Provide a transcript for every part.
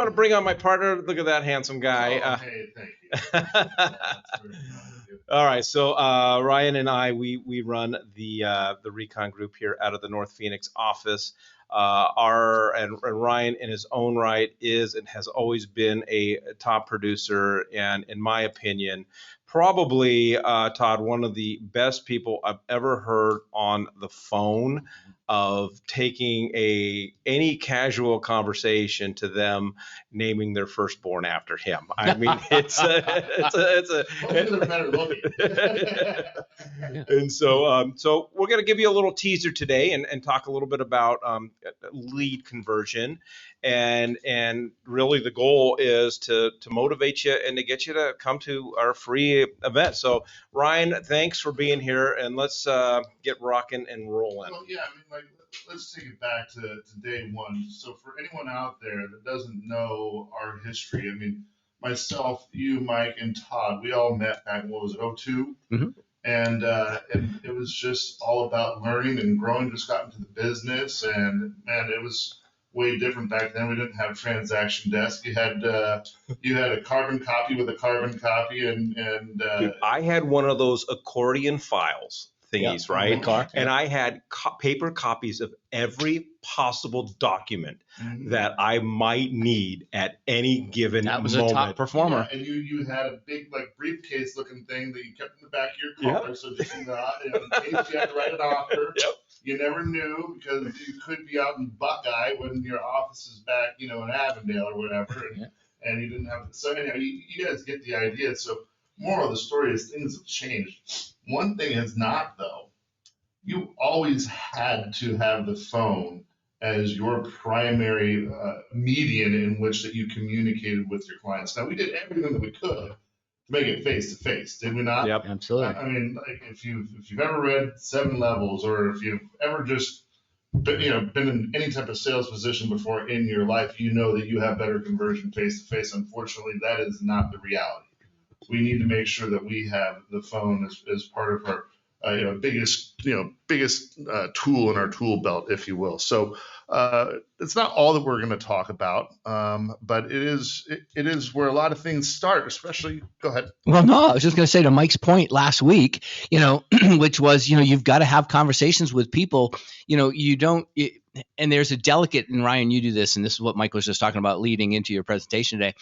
I want to bring on my partner. Look at that handsome guy. Hey, thank you. That's very kind of you. All right, so Ryan and I, we run the Recon group here out of the North Phoenix office. And Ryan, in his own right, is and has always been a top producer, and in my opinion, probably Todd, one of the best people I've ever heard on the phone, of taking any casual conversation to them naming their firstborn after him. I mean, it's a Hopefully they're better looking. And so we're going to give you a little teaser today and talk a little bit about lead conversion, and really the goal is to motivate you and to get you to come to our free event. So Ryan, thanks for being here, and let's get rocking and rolling. Well, yeah, I mean, like, let's take it back to day one. So for anyone out there that doesn't know our history, I mean, myself, you, Mike, and Todd, we all met back, what was it, 02? Mm-hmm. And it was just all about learning and growing, just got into the business. And man, it was way different back then. We didn't have transaction desk. You had a carbon copy with a carbon copy, and Dude, I had one of those accordion files thingies, right? Car. And I had paper copies of every possible document that I might need at any given That was moment. a top performer. Yeah, and you had a big like briefcase looking thing that you kept in the back of your car, so just in case you had to write an offer. Yep. You never knew, because you could be out in Buckeye when your office is back, in Avondale or whatever, and you didn't have. So anyhow, you guys get the idea. So moral of the story is things have changed. One thing has not, though. You always had to have the phone as your primary medium in which that you communicated with your clients. Now, we did everything that we could to make it face to face, did we not? Yep, absolutely. I mean, like if you've ever read 7 Levels, or if you've ever just been in any type of sales position before in your life, you know that you have better conversion face to face. Unfortunately, that is not the reality. We need to make sure that we have the phone as part of our biggest tool in our tool belt, if you will. So it's not all that we're going to talk about, but it is where a lot of ththings start. Especially, go ahead. Well, no, I was just going to say to Mike's point last week, which was, you've got to have conversations with people. You don't. And there's a delicate, and Ryan, you do this, and this is what Mike was just talking about leading into your presentation today.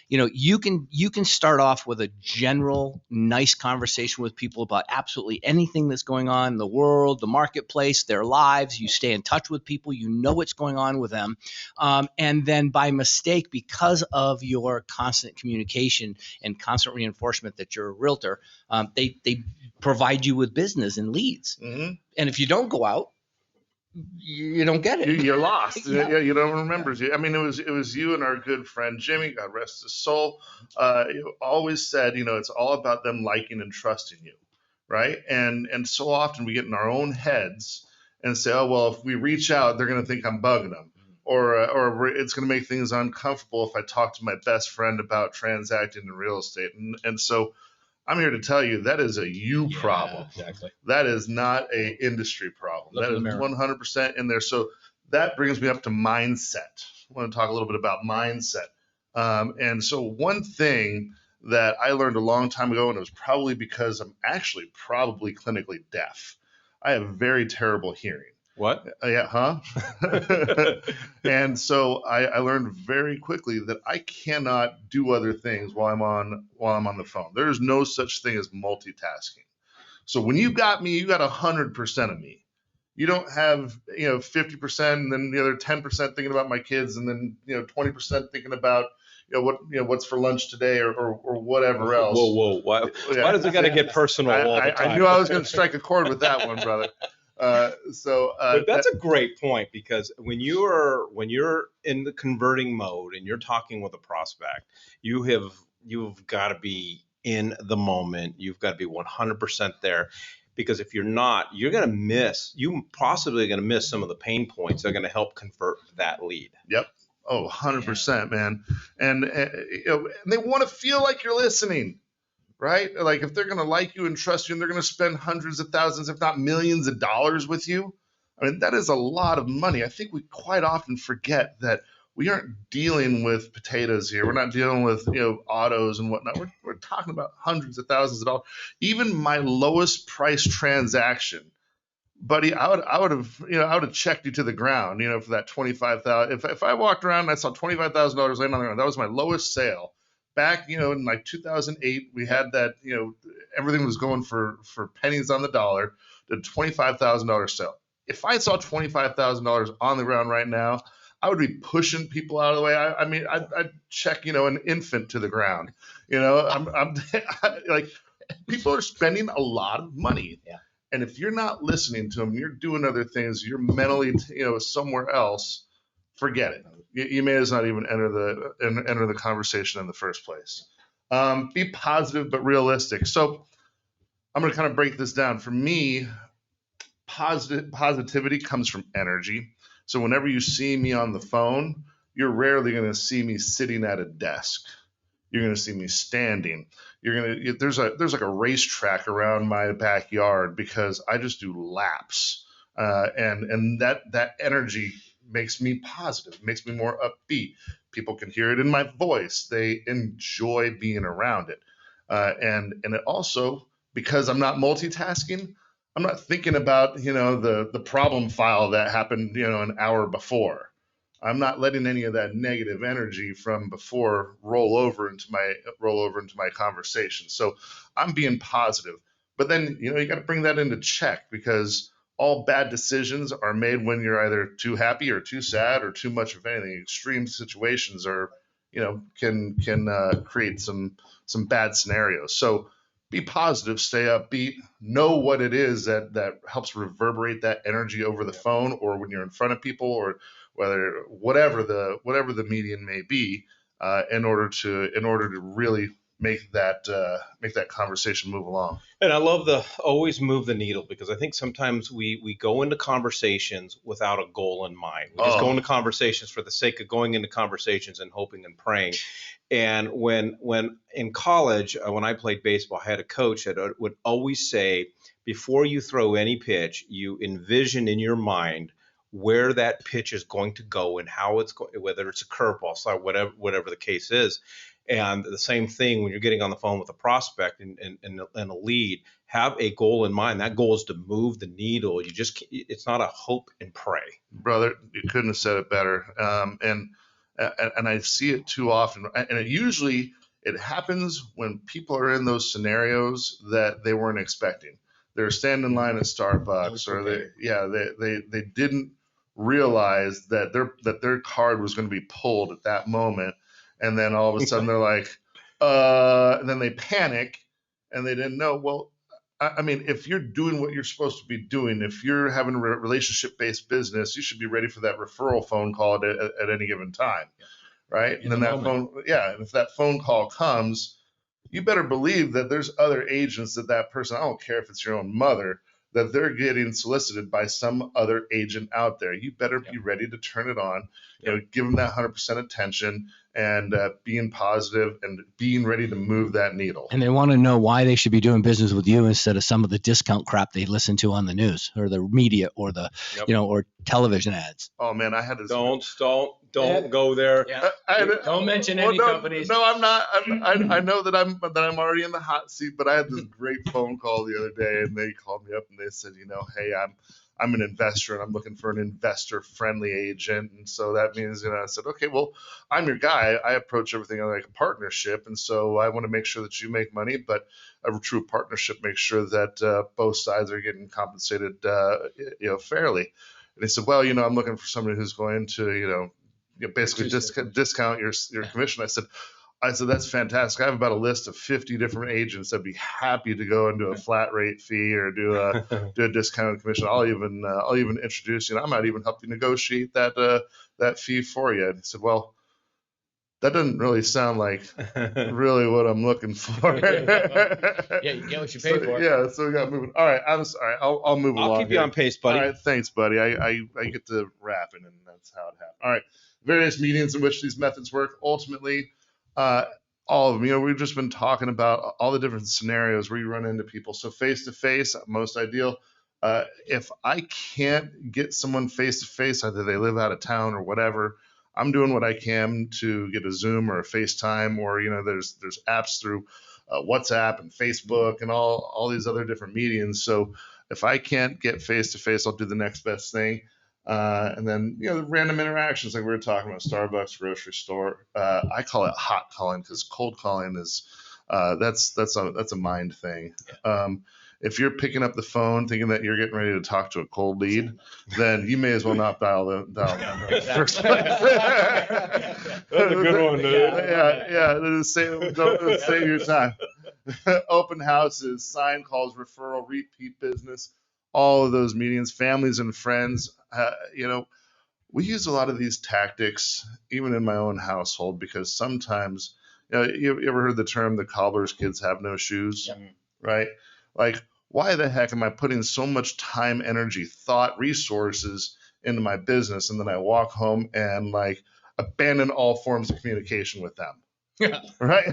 You can start off with a general, nice conversation with people about absolutely anything that's going on in the world, the marketplace, their lives. You stay in touch with people, you know what's going on with them, and then by mistake, because of your constant communication and constant reinforcement that you're a realtor, they provide you with business and leads. Mm-hmm. And if you don't go out, you don't get it. You're lost. Yeah. You don't remember. I mean, it was you and our good friend Jimmy, God rest his soul, always said, it's all about them liking and trusting you, right? And so often we get in our own heads and say, oh, well, if we reach out, they're going to think I'm bugging them, or it's going to make things uncomfortable if I talk to my best friend about transacting in real estate. And so I'm here to tell you that is a you problem. Exactly. That is not a industry problem. That is 100% in there. So that brings me up to mindset. I want to talk a little bit about mindset. And so one thing that I learned a long time ago, and it was probably because I'm actually probably clinically deaf. I have very terrible hearing. What? Yeah, huh? And so I learned very quickly that I cannot do other things while I'm on the phone. There is no such thing as multitasking. So when you got me, you got 100% of me. You don't have 50% and then the other 10% thinking about my kids, and then 20% thinking about what's for lunch today or whatever else. Whoa! Why does it got to get personal all the time? I knew I was going to strike a chord with that one, brother. But that's a great point, because when you're in the converting mode and you're talking with a prospect, you've got to be in the moment. You've got to be 100% there, because if you're not, you're possibly going to miss some of the pain points that are going to help convert that lead. Yep. Oh, 100%, man. And they want to feel like you're listening. Right? Like if they're going to like you and trust you, and they're going to spend hundreds of thousands, if not millions of dollars with you, I mean, that is a lot of money. I think we quite often forget that we aren't dealing with potatoes here. We're not dealing with autos and whatnot. We're talking about hundreds of thousands of dollars. Even my lowest price transaction, buddy, I would have checked you to the ground, for that 25,000. If I walked around and I saw $25,000 laying on the ground, that was my lowest sale. Back, in like 2008, we had that, everything was going for pennies on the dollar. The $25,000 sale. If I saw $25,000 on the ground right now, I would be pushing people out of the way. I'd check, an infant to the ground. I'm like, people are spending a lot of money. Yeah. And if you're not listening to them, you're doing other things, you're mentally, somewhere else, forget it. You may as not even enter the conversation in the first place. Be positive but realistic. So I'm going to kind of break this down. For me, positivity comes from energy. So whenever you see me on the phone, you're rarely going to see me sitting at a desk. You're going to see me standing. There's like a racetrack around my backyard because I just do laps, and that energy makes me positive, makes me more upbeat. People can hear it in my voice. They enjoy being around it, and it also, because I'm not multitasking, I'm not thinking about the problem file that happened an hour before. I'm not letting any of that negative energy from before roll over into my conversation. So I'm being positive. But then, you got to bring that into check, because all bad decisions are made when you're either too happy or too sad or too much of anything. Extreme situations are, can create some bad scenarios. So be positive, stay upbeat, know what it is that helps reverberate that energy over the phone or when you're in front of people, or whatever the medium may be, in order to really make that conversation move along. And I love the always move the needle, because I think sometimes we go into conversations without a goal in mind. We just go into conversations for the sake of going into conversations and hoping and praying. And when in college, when I played baseball, I had a coach that would always say, before you throw any pitch, you envision in your mind where that pitch is going to go and how it's going, whether it's a curveball, slide, whatever the case is. And the same thing when you're getting on the phone with a prospect and a lead, have a goal in mind. That goal is to move the needle. It's not a hope and pray. Brother, you couldn't have said it better. And I see it too often. And it happens when people are in those scenarios that they weren't expecting. They're standing in line at Starbucks, or they didn't realize that their card was going to be pulled at that moment. And then all of a sudden they're like, and then they panic and they didn't know. Well, I mean, if you're doing what you're supposed to be doing, if you're having a relationship-based business, you should be ready for that referral phone call at any given time, right? And then and if that phone call comes, you better believe that there's other agents that person, I don't care if it's your own mother, that they're getting solicited by some other agent out there. You better be ready to turn it on, give them that 100% attention, and being positive and being ready to move that needle. And they want to know why they should be doing business with you instead of some of the discount crap they listen to on the news or the media or the, or television ads. Oh man, I had to. Don't go there. Yeah. Don't mention any companies. No, I'm not. I know that I'm already in the hot seat, but I had this great phone call the other day, and they called me up and they said, hey, I'm an investor and I'm looking for an investor-friendly agent, and so that means, I said, okay, well, I'm your guy. I approach everything like a partnership, and so I want to make sure that you make money, but a true partnership makes sure that both sides are getting compensated, fairly. And they said, well, I'm looking for somebody who's going to, basically discount your commission. I said, that's fantastic. I have about a list of 50 different agents that'd be happy to go into a flat rate fee or do a discounted commission. I'll even introduce you. And I might even help you negotiate that fee for you. And he said, well, that doesn't really sound like really what I'm looking for. Yeah, you get what you pay for. Yeah, so we got moving. All right, I'm sorry. I'll move along. I'll keep you on pace, buddy. All right, thanks, buddy. I get to rapping, and that's how it happened. All right, various mediums in which these methods work. Ultimately, all of them. We've just been talking about all the different scenarios where you run into people. So face to face, most ideal. If I can't get someone face to face, either they live out of town or whatever, I'm doing what I can to get a Zoom or a FaceTime, or there's apps through WhatsApp and Facebook and all these other different mediums. So if I can't get face to face, I'll do the next best thing. And then the random interactions like we were talking about, Starbucks, grocery store. I call it hot calling, because cold calling is that's a mind thing. If you're picking up the phone thinking that you're getting ready to talk to a cold lead, then you may as well not dial them. That's a good one, dude. Yeah. Save your time. Open houses, sign calls, referral, repeat business, all of those meetings, families and friends. We use a lot of these tactics even in my own household, because sometimes, you ever heard the term "the cobbler's kids have no shoes"? Yep. Right? Like, why the heck am I putting so much time, energy, thought, resources into my business, and then I walk home and abandon all forms of communication with them? Yeah. Right?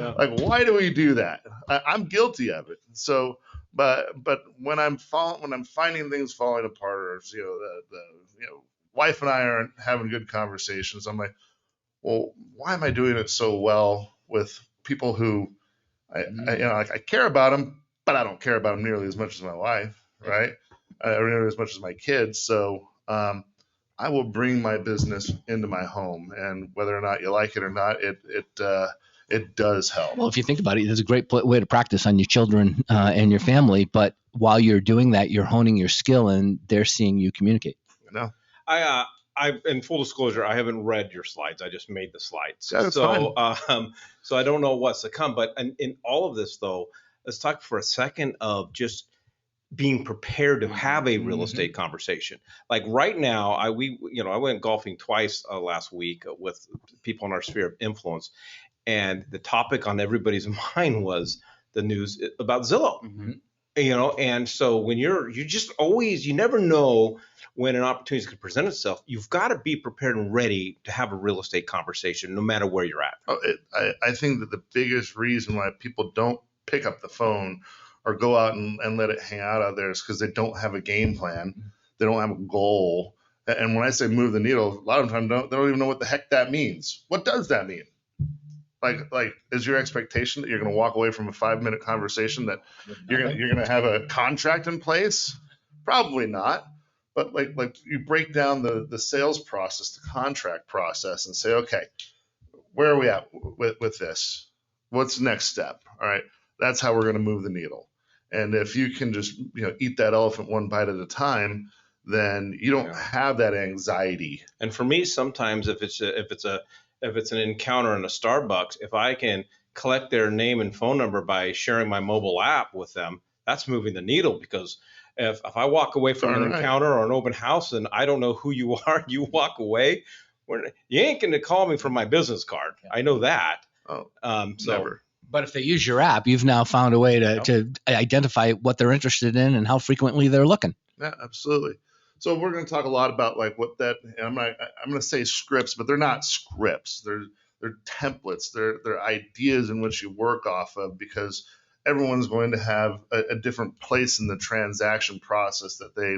Like, why do we do that? I'm guilty of it. So, but when I'm finding things falling apart, or the wife and I aren't having good conversations, I'm like, well, why am I doing it so well with people who I care about them, but I don't care about them nearly as much as my wife, right? Or nearly as much as my kids. So I will bring my business into my home, and whether or not you like it or not, it does help. Well, if you think about it, it's a great way to practice on your children and your family. But while you're doing that, you're honing your skill, and they're seeing you communicate. In full disclosure, I haven't read your slides. I just made the slides. Yeah, that's fine. So I don't know what's to come. But in all of this, though, let's talk for a second of just being prepared to have a real estate conversation. Like right now, I went golfing twice last week with people in our sphere of influence, and the topic on everybody's mind was the news about Zillow. And so when you never know when an opportunity could present itself. You've got to be prepared and ready to have a real estate conversation, no matter where you're at. I think that the biggest reason why people don't pick up the phone or go out and let it hang out there is because they don't have a game plan. They don't have a goal. And when I say move the needle, a lot of times they don't even know what the heck that means. What does that mean? Like, is your expectation that you're going to walk away from a 5-minute conversation that you're going to have a contract in place? Probably not. But like you break down the sales process, the contract process, and say, okay, where are we at with this? What's the next step? All right, that's how we're going to move the needle. And if you can just eat that elephant one bite at a time, then you don't have that anxiety. And for me, sometimes if it's an encounter in a Starbucks, if I can collect their name and phone number by sharing my mobile app with them, that's moving the needle. Because if I walk away from an encounter or an open house and I don't know who you are, you walk away, you ain't going to call me from my business card. I know that. Never. But if they use your app, you've now found a way to identify what they're interested in and how frequently they're looking. Yeah, absolutely. So we're going to talk a lot about what that. And I'm going to say scripts, but they're not scripts. They're templates. They're ideas in which you work off of, because everyone's going to have a different place in the transaction process that they,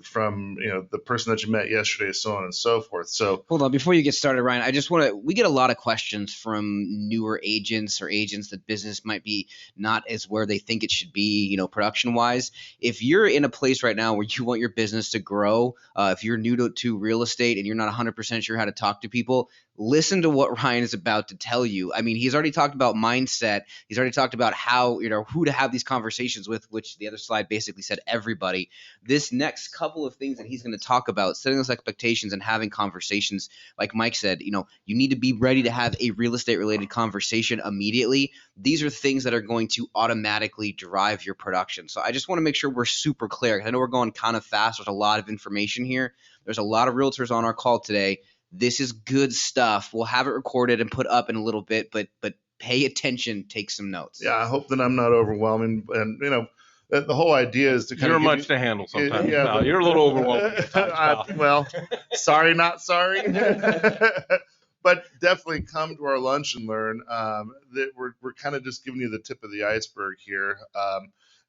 from the person that you met yesterday, so on and so forth. So hold on, before you get started, Ryan, I just we get a lot of questions from newer agents or agents that business might be not as where they think it should be, production wise. If you're in a place right now where you want your business to grow, if you're new to real estate and you're not 100% sure how to talk to people, listen to what Ryan is about to tell you. I mean, he's already talked about mindset. He's already talked about how, who to have these conversations with, which the other slide basically said everybody. This next couple of things that he's going to talk about, setting those expectations and having conversations, like Mike said, you need to be ready to have a real estate related conversation immediately. These are things that are going to automatically drive your production. So I just want to make sure we're super clear. I know we're going kind of fast. There's a lot of information here. There's a lot of realtors on our call today. This is good stuff. We'll have it recorded and put up in a little bit, but pay attention, take some notes. Yeah, I hope that I'm not overwhelming. And, the whole idea is to kind you're of much to handle sometimes. Yeah, no, you're a little overwhelming. Well, sorry, not sorry. But definitely come to our lunch and learn. That we're kind of just giving you the tip of the iceberg here.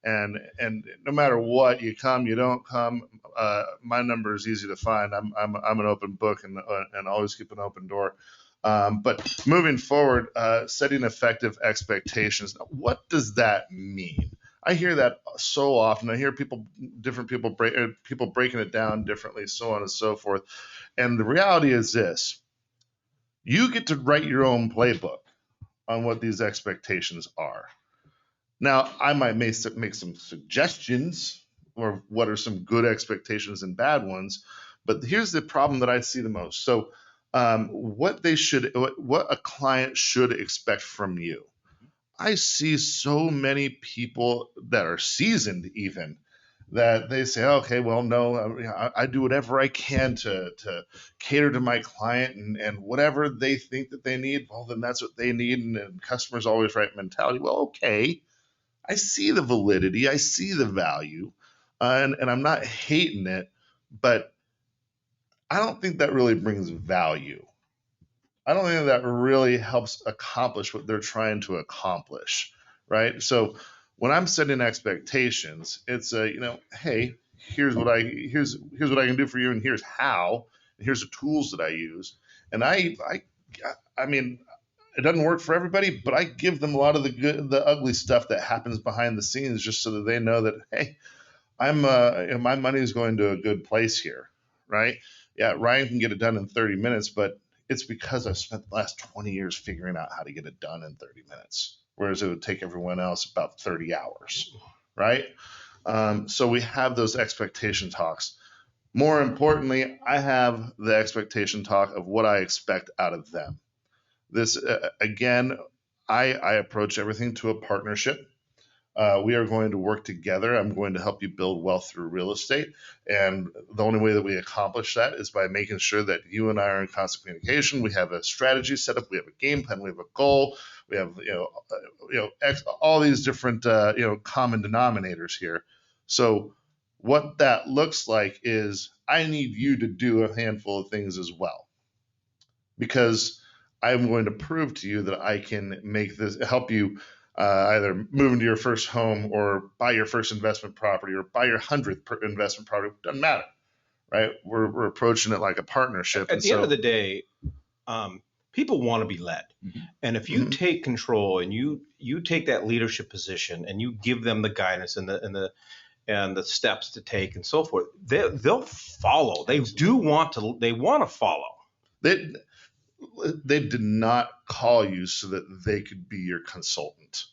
And no matter what, you come, you don't come, my number is easy to find. I'm an open book and always keep an open door. But moving forward, setting effective expectations. Now, what does that mean? I hear that so often. I hear different people breaking it down differently, so on and so forth. And the reality is this: you get to write your own playbook on what these expectations are. Now, I might make some suggestions or what are some good expectations and bad ones, but here's the problem that I see the most. So, what a client should expect from you. I see so many people that are seasoned, even that they say, okay, well, no, I do whatever I can to cater to my client, and whatever they think that they need, well, then that's what they need, and customers always right mentality. Well, okay, I see the validity, I see the value, and I'm not hating it, but I don't think that really brings value. I don't think that really helps accomplish what they're trying to accomplish, right? So when I'm setting expectations, it's hey, here's what I can do for you, and here's how, and here's the tools that I use, and I mean, it doesn't work for everybody, but I give them a lot of the ugly stuff that happens behind the scenes, just so that they know that, hey, my money is going to a good place here, right? Yeah, Ryan can get it done in 30 minutes, but it's because I've spent the last 20 years figuring out how to get it done in 30 minutes, whereas it would take everyone else about 30 hours, right? So we have those expectation talks. More importantly, I have the expectation talk of what I expect out of them. This, again, I approach everything to a partnership. We are going to work together. I'm going to help you build wealth through real estate. And the only way that we accomplish that is by making sure that you and I are in constant communication. We have a strategy set up. We have a game plan. We have a goal. We have, all these different, common denominators here. So what that looks like is I need you to do a handful of things as well, because I'm going to prove to you that I can help you either move into your first home, or buy your first investment property, or buy your 100th investment property. Doesn't matter, right? We're approaching it like a partnership. At the end of the day, people want to be led. Mm-hmm. And if you take control and you take that leadership position and you give them the guidance and the steps to take and so forth, they'll follow. They want to follow. They did not call you so that they could be your consultant.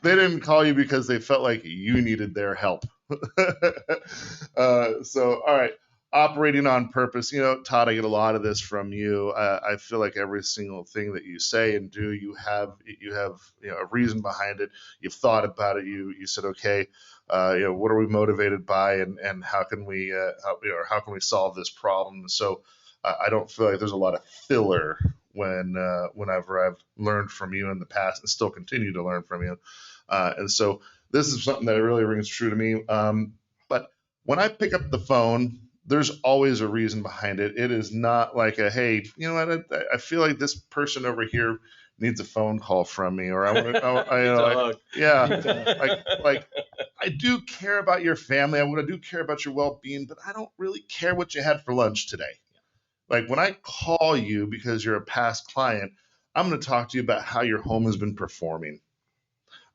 They didn't call you because they felt like you needed their help. So, all right, operating on purpose. Todd, I get a lot of this from you. I feel like every single thing that you say and do, you have a reason behind it. You've thought about it. You said, okay, what are we motivated by, and how can we solve this problem? So I don't feel like there's a lot of filler whenever I've learned from you in the past and still continue to learn from you. And so this is something that really rings true to me. But when I pick up the phone, there's always a reason behind it. It is not like hey, I feel like this person over here needs a phone call from me, or I want to, I do care about your family. I do care about your well-being, but I don't really care what you had for lunch today. Like, when I call you because you're a past client, I'm going to talk to you about how your home has been performing.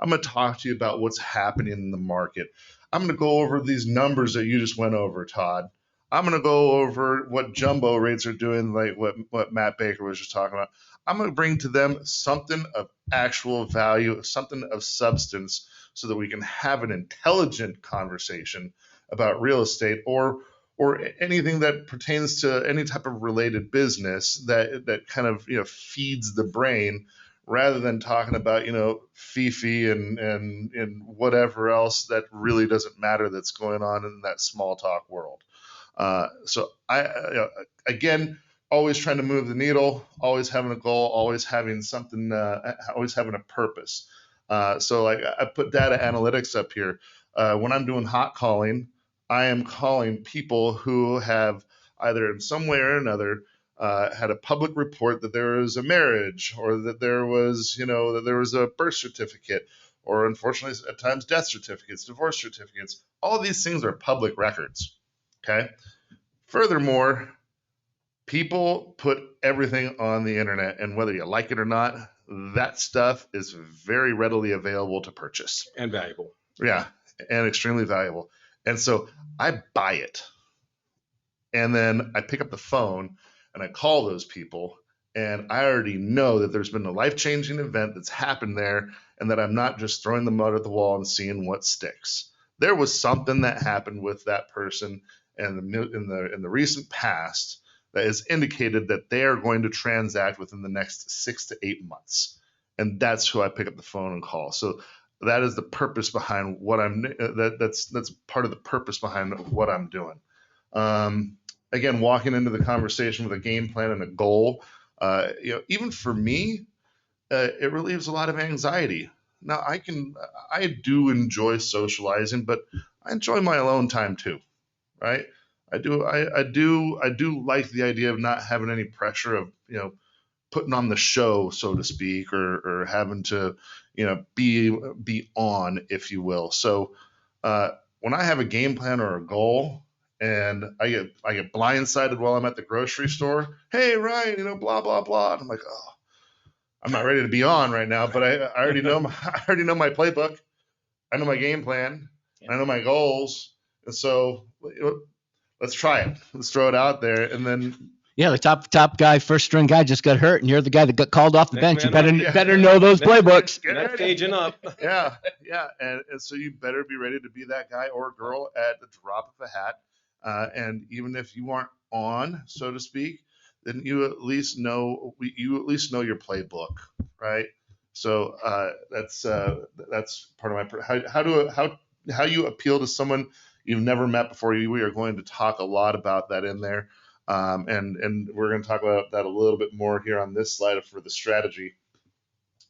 I'm going to talk to you about what's happening in the market. I'm going to go over these numbers that you just went over, Todd. I'm going to go over what jumbo rates are doing, like what Matt Baker was just talking about. I'm going to bring to them something of actual value, something of substance, so that we can have an intelligent conversation about real estate or anything that pertains to any type of related business that kind of feeds the brain, rather than talking about Fifi and whatever else that really doesn't matter that's going on in that small talk world. So I again, always trying to move the needle, always having a goal, always having something, always having a purpose. So like I put data analytics up here. When I'm doing hot calling, I am calling people who have either in some way or another had a public report that there was a marriage, or that there was a birth certificate, or unfortunately at times death certificates, divorce certificates. All these things are public records. Okay. Furthermore, people put everything on the internet, and whether you like it or not, that stuff is very readily available to purchase. And valuable. Yeah, and extremely valuable. And so I buy it. And then I pick up the phone and I call those people, and I already know that there's been a life-changing event that's happened there, and that I'm not just throwing the mud at the wall and seeing what sticks. There was something that happened with that person in the recent past that has indicated that they are going to transact within the next 6 to 8 months, and that's who I pick up the phone and call. So that is the purpose behind what that's part of the purpose behind what I'm doing. Again, walking into the conversation with a game plan and a goal, even for me, it relieves a lot of anxiety. Now, I do enjoy socializing, but I enjoy my alone time too, right? I do like the idea of not having any pressure of, putting on the show, so to speak, or having to, be on, if you will. So, when I have a game plan or a goal, and I get blindsided while I'm at the grocery store. Hey, Ryan, blah blah blah. And I'm like, oh, I'm not ready to be on right now, but I already know I already know my playbook. I know my game plan. Yeah. I know my goals, and so let's try it. Let's throw it out there, and then. Yeah, the top guy, first string guy just got hurt, and you're the guy that got called off the bench. You better know those playbooks. Next agent up. Yeah, and so you better be ready to be that guy or girl at the drop of a hat. And even if you aren't on, so to speak, then you at least know your playbook, right? So that's part of my how you appeal to someone you've never met before. We are going to talk a lot about that in there. And we're going to talk about that a little bit more here on this slide for the strategy.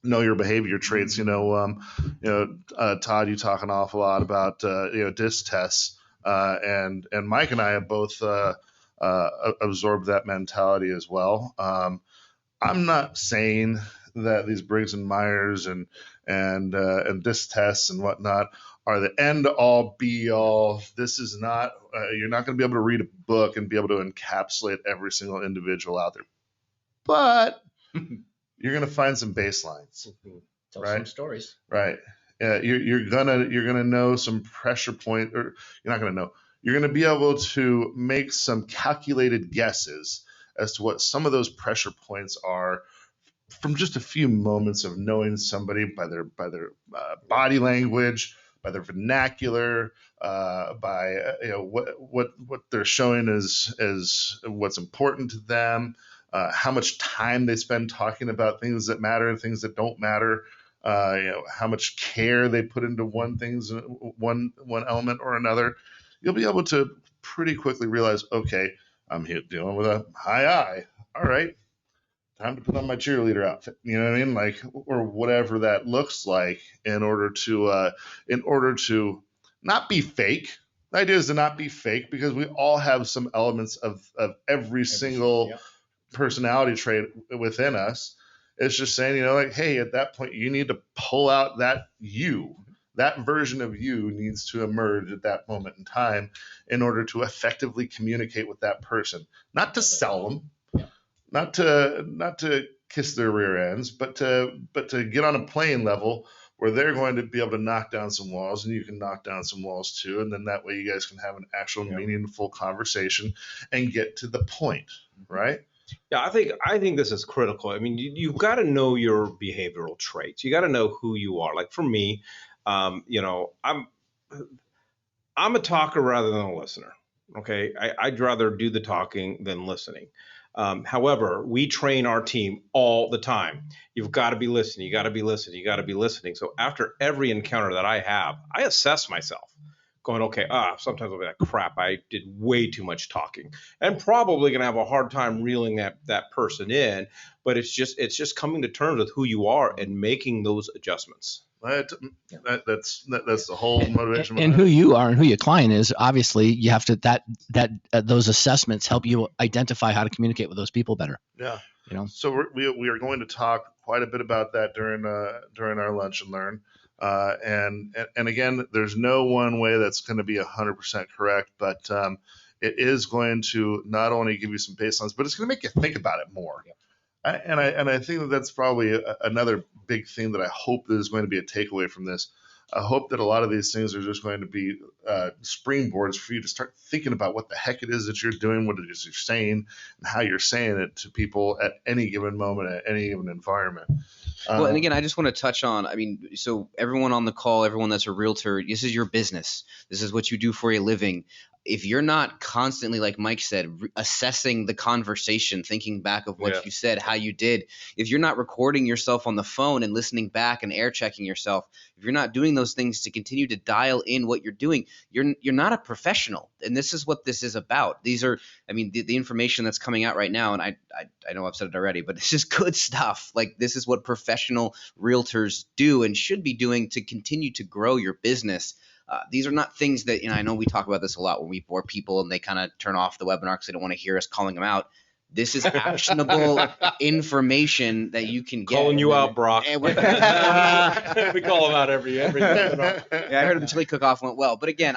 Know your behavior traits. Todd, you talk an awful lot about DISC tests, and Mike and I have both absorbed that mentality as well. I'm not saying that these Briggs and Myers and DISC tests and whatnot are the end all be all. This is not, you're not going to be able to read a book and be able to encapsulate every single individual out there, but you're going to find some baselines. Tell some stories. Right. You're gonna know some pressure point, or you're not gonna know. You're gonna be able to make some calculated guesses as to what some of those pressure points are from just a few moments of knowing somebody by their body language, by their vernacular, by what they're showing as what's important to them, how much time they spend talking about things that matter and things that don't matter, how much care they put into one element or another. You'll be able to pretty quickly realize, okay, I'm here dealing with a high I. All right, time to put on my cheerleader outfit. You know what I mean? Like, or whatever that looks like in order to not be fake. The idea is to not be fake, because we all have some elements of every single personality trait within us. It's just saying, hey, at that point, you need to pull out that version of you needs to emerge at that moment in time in order to effectively communicate with that person. Not to sell them, not to kiss their rear ends, but to get on a playing level where they're going to be able to knock down some walls and you can knock down some walls too. And then that way you guys can have an actual meaningful conversation and get to the point, right? Yeah, I think this is critical. I mean, you've got to know your behavioral traits. You got to know who you are. Like for me, I'm a talker rather than a listener. Okay, I'd rather do the talking than listening. However, we train our team all the time. You've got to be listening. You got to be listening. You got to be listening. So after every encounter that I have, I assess myself. Going, okay, sometimes I'll be like, crap, I did way too much talking, and probably going to have a hard time reeling that person in. But it's just coming to terms with who you are and making those adjustments. That's the whole motivation. And who you are and who your client is. Obviously, you have to those assessments help you identify how to communicate with those people better. Yeah. So we are going to talk quite a bit about that during our lunch and learn. And again, there's no one way that's going to be 100% correct, but it is going to not only give you some baselines, but it's going to make you think about it more. Yep. And I think that's probably another big thing that I hope that is going to be a takeaway from this. I hope that a lot of these things are just going to be springboards for you to start thinking about what the heck it is that you're doing, what it is you're saying, and how you're saying it to people at any given moment, at any given environment. Well, and again, I just want to touch on, so everyone on the call, everyone that's a realtor, this is your business. This is what you do for a living. If you're not constantly, like Mike said, assessing the conversation, thinking back of what you said, how you did, if you're not recording yourself on the phone and listening back and air checking yourself, if you're not doing those things to continue to dial in what you're doing, you're not a professional. And this is what this is about. These are, the information that's coming out right now, and I know I've said it already, but it's just good stuff. Like, this is what professional realtors do and should be doing to continue to grow your business. These are not things that, I know we talk about this a lot when we bore people and they kind of turn off the webinar because they don't want to hear us calling them out. This is actionable information that you can get. Calling you out, Brock. We call them out every webinar. Yeah, I heard the chili cook-off went well. But again,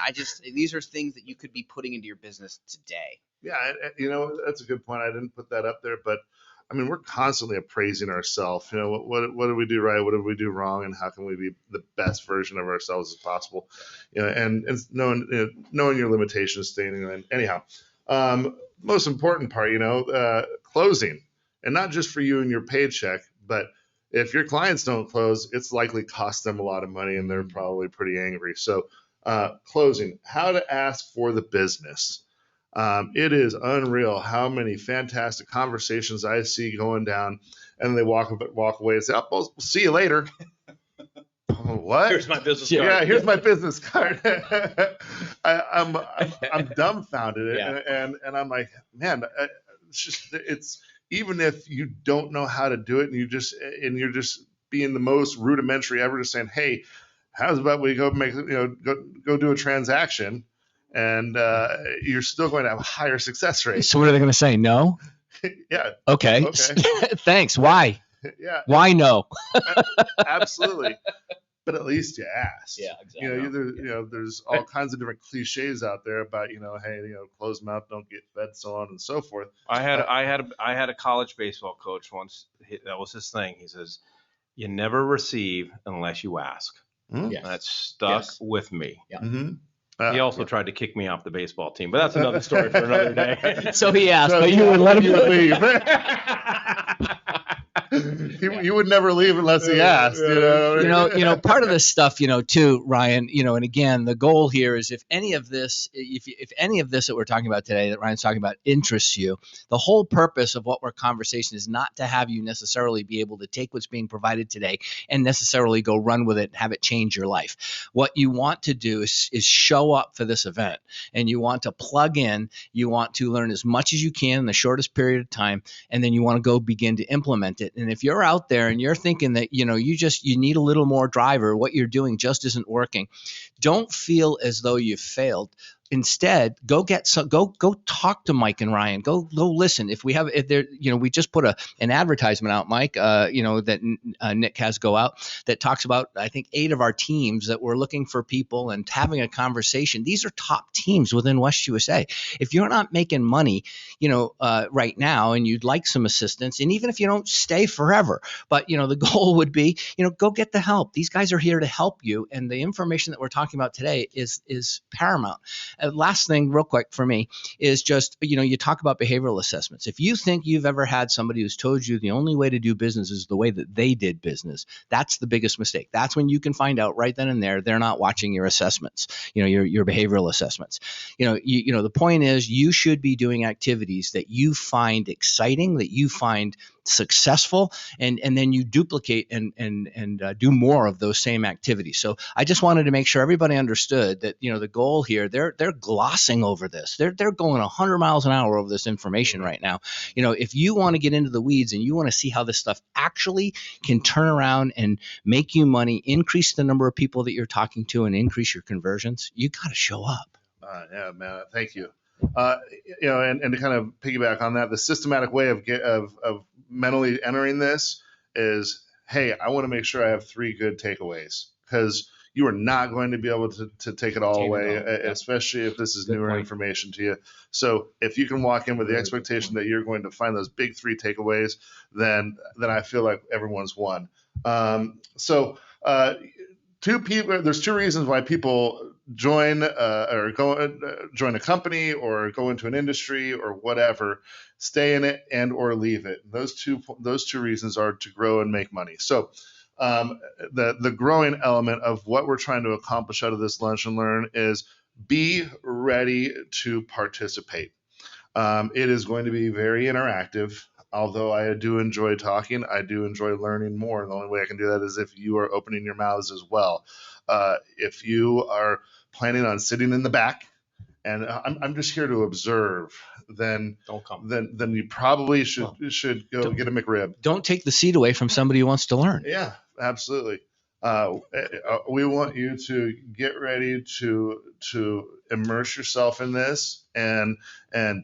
these are things that you could be putting into your business today. Yeah, that's a good point. I didn't put that up there, but we're constantly appraising ourselves. What did we do right? What did we do wrong? And how can we be the best version of ourselves as possible? And knowing your limitations, staying in. Anyhow, most important part, closing, and not just for you and your paycheck, but if your clients don't close, it's likely cost them a lot of money, and they're probably pretty angry. So, closing, how to ask for the business. It is unreal how many fantastic conversations I see going down, and they walk away and say, "Oh, we'll see you later." What? Here's my business card. Yeah, here's my business card. I'm dumbfounded, and I'm like, man, it's even if you don't know how to do it, and you're just being the most rudimentary ever, just saying, "Hey, how's about we go go do a transaction?" And you're still going to have a higher success rate. So what are they going to say? No? Yeah. Okay. Thanks. Why? Yeah. Why no? Absolutely. But at least you asked. Yeah, exactly. There's all kinds of different cliches out there about, hey, closed mouth don't get fed, so on and so forth. I had a college baseball coach once. That was his thing. He says, "You never receive unless you ask." Mm-hmm. Yes. That stuck with me. Yeah. Mm-hmm. He also tried to kick me off the baseball team, but that's another story for another day. So he asked, but you would let him leave. You would never leave unless he asked. Part of this stuff, too, Ryan. And again, the goal here is if any of this that we're talking about today, that Ryan's talking about, interests you, the whole purpose of what we're conversation is not to have you necessarily be able to take what's being provided today and necessarily go run with it and have it change your life. What you want to do is show up for this event, and you want to plug in. You want to learn as much as you can in the shortest period of time, and then you want to go begin to implement it. And if you're out there and you're thinking that you need a little more drive, or what you're doing just isn't working, don't feel as though you've failed. Instead, go talk to Mike and Ryan. Go listen. We just put an advertisement out, Mike. That Nick has go out that talks about, I think, 8 of our teams that we're looking for people and having a conversation. These are top teams within West USA. If you're not making money, right now, and you'd like some assistance, and even if you don't stay forever, but the goal would be, go get the help. These guys are here to help you, and the information that we're talking about today is paramount. Last thing real quick for me is just, you talk about behavioral assessments. If you think you've ever had somebody who's told you the only way to do business is the way that they did business, that's the biggest mistake. That's when you can find out right then and there they're not watching your assessments, your behavioral assessments. The point is you should be doing activities that you find exciting, that you find successful, and then you duplicate and do more of those same activities. So I just wanted to make sure everybody understood that the goal here, they're glossing over this. They're going 100 miles an hour over this information right now. If you want to get into the weeds and you want to see how this stuff actually can turn around and make you money, increase the number of people that you're talking to, and increase your conversions, you got to show up. Yeah, man. Thank you. And to kind of piggyback on that, the systematic way of mentally entering this is, hey, I want to make sure I have 3 good takeaways because you are not going to be able to take it all Take it away, all, yeah. especially if this is Good newer point. information to you. So if you can walk in with the Very good expectation point. that you're going to find those big 3 takeaways, then I feel like everyone's won. There's 2 reasons why people join or join a company or go into an industry or whatever, stay in it and or leave it. Those two reasons are to grow and make money. So the growing element of what we're trying to accomplish out of this lunch and learn is be ready to participate. It is going to be very interactive. Although I do enjoy talking, I do enjoy learning more. And the only way I can do that is if you are opening your mouths as well. If you are planning on sitting in the back and I'm just here to observe, then Don't come. Then you probably should go get a McRib. Don't take the seat away from somebody who wants to learn. Yeah, absolutely. We want you to get ready to immerse yourself in this and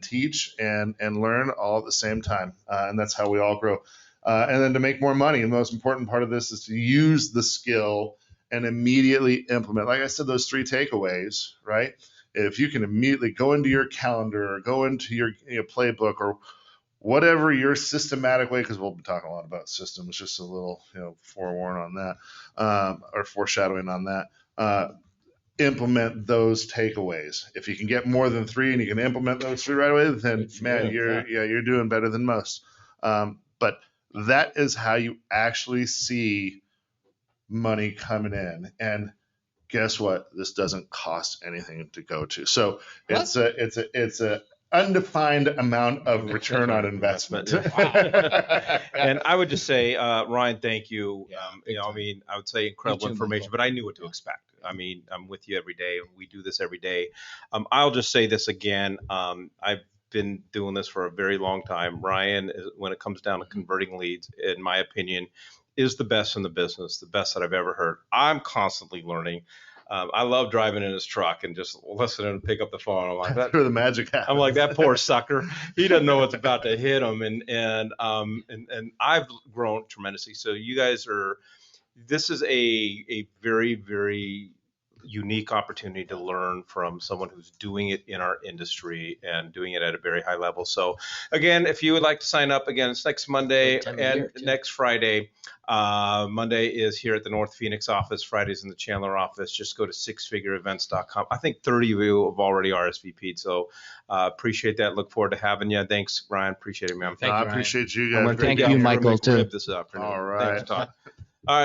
teach and learn all at the same time, and that's how we all grow. And then to make more money, the most important part of this is to use the skill and immediately implement. Like I said, those 3 takeaways, right? If you can immediately go into your calendar or go into your playbook or whatever your systematic way, because we'll be talking a lot about systems, just a little forewarn on that, or foreshadowing on that. Implement those takeaways. If you can get more than 3 and you can implement those 3 right away, then man, you're doing better than most. But that is how you actually see money coming in. And guess what? This doesn't cost anything to go to. So it's a undefined amount of return on investment. And I would just say, Ryan, thank you. Yeah, I would say incredible information, but I knew what to expect. I mean, I'm with you every day. We do this every day. I'll just say this again. I've been doing this for a very long time. Ryan, when it comes down to converting leads, in my opinion, is the best in the business, the best that I've ever heard. I'm constantly learning. I love driving in his truck and just listening and pick up the phone. I'm like, that's where the magic happens. I'm like, that poor sucker. He doesn't know what's about to hit him. And I've grown tremendously. So you guys this is a very, very unique opportunity to learn from someone who's doing it in our industry and doing it at a very high level. So again, if you would like to sign up, again, it's next Monday and next Friday. Monday is here at the North Phoenix office. Friday's in the Chandler office. Just go to sixfigureevents.com. I think 30 of you have already RSVP'd. So appreciate that. Look forward to having you. Thanks, Ryan. Appreciate it, man. I appreciate you guys. Thank you, Michael, too. This afternoon. All right. Thanks, Todd.